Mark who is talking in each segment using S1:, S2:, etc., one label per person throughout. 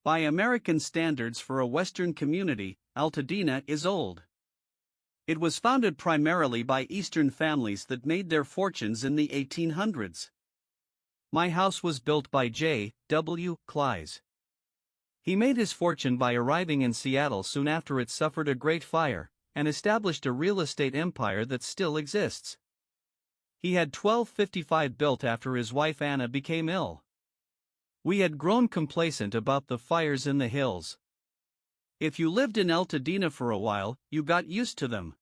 S1: By American standards for a Western community, Altadena is old. It was founded primarily by Eastern families that made their fortunes in the 1800s. My house was built by J. W. Clise. He made his fortune by arriving in Seattle soon after it suffered a great fire, and established a real estate empire that still exists. He had 1255 built after his wife Anna became ill. We had grown complacent about the fires in the hills. If you lived in Altadena for a while, you got used to them.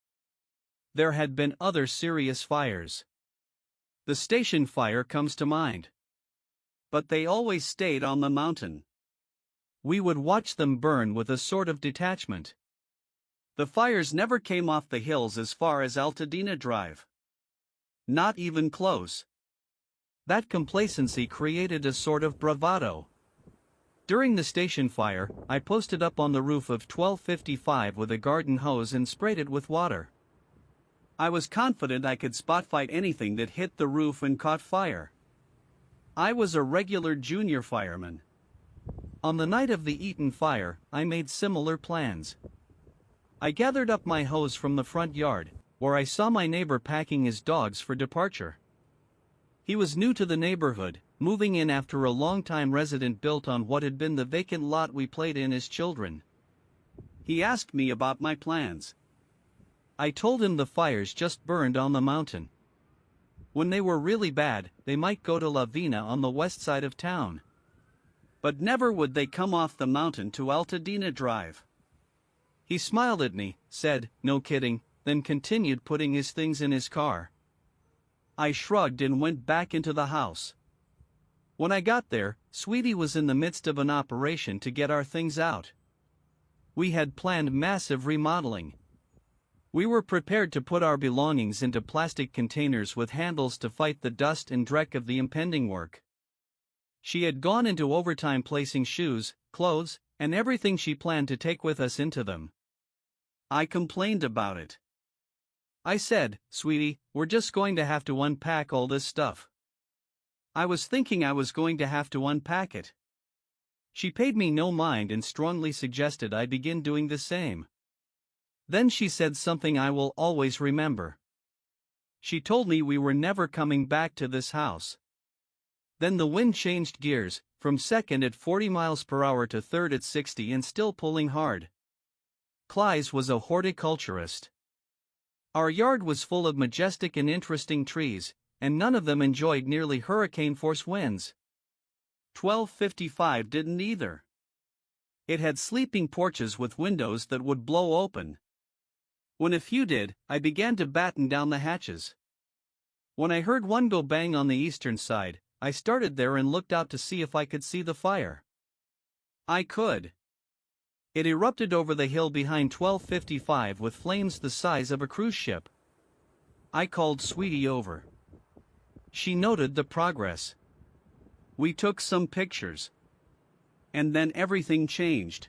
S1: There had been other serious fires. The station fire comes to mind. But they always stayed on the mountain. We would watch them burn with a sort of detachment. The fires never came off the hills as far as Altadena Drive. Not even close. That complacency created a sort of bravado. During the station fire, I posted up on the roof of 1255 with a garden hose and sprayed it with water. I was confident I could spot fight anything that hit the roof and caught fire. I was a regular junior fireman. On the night of the Eaton fire, I made similar plans. I gathered up my hose from the front yard, where I saw my neighbor packing his dogs for departure. He was new to the neighborhood, moving in after a long-time resident built on what had been the vacant lot we played in as children. He asked me about my plans. I told him the fires just burned on the mountain. When they were really bad, they might go to La Vina on the west side of town. But never would they come off the mountain to Altadena Drive. He smiled at me, said, "No kidding," then continued putting his things in his car. I shrugged and went back into the house. When I got there, Sweetie was in the midst of an operation to get our things out. We had planned massive remodeling. We were prepared to put our belongings into plastic containers with handles to fight the dust and dreck of the impending work. She had gone into overtime placing shoes, clothes, and everything she planned to take with us into them. I complained about it. I said, "Sweetie, we're just going to have to unpack all this stuff." I was thinking I was going to have to unpack it. She paid me no mind and strongly suggested I begin doing the same. Then she said something I will always remember. She told me we were never coming back to this house. Then the wind changed gears, from second at 40 miles per hour to third at 60 and still pulling hard. Clise was a horticulturist. Our yard was full of majestic and interesting trees, and none of them enjoyed nearly hurricane-force winds. 1255 didn't either. It had sleeping porches with windows that would blow open. When a few did, I began to batten down the hatches. When I heard one go bang on the eastern side, I started there and looked out to see if I could see the fire. I could. It erupted over the hill behind 1255 with flames the size of a cruise ship. I called Sweetie over. She noted the progress. We took some pictures. And then everything changed.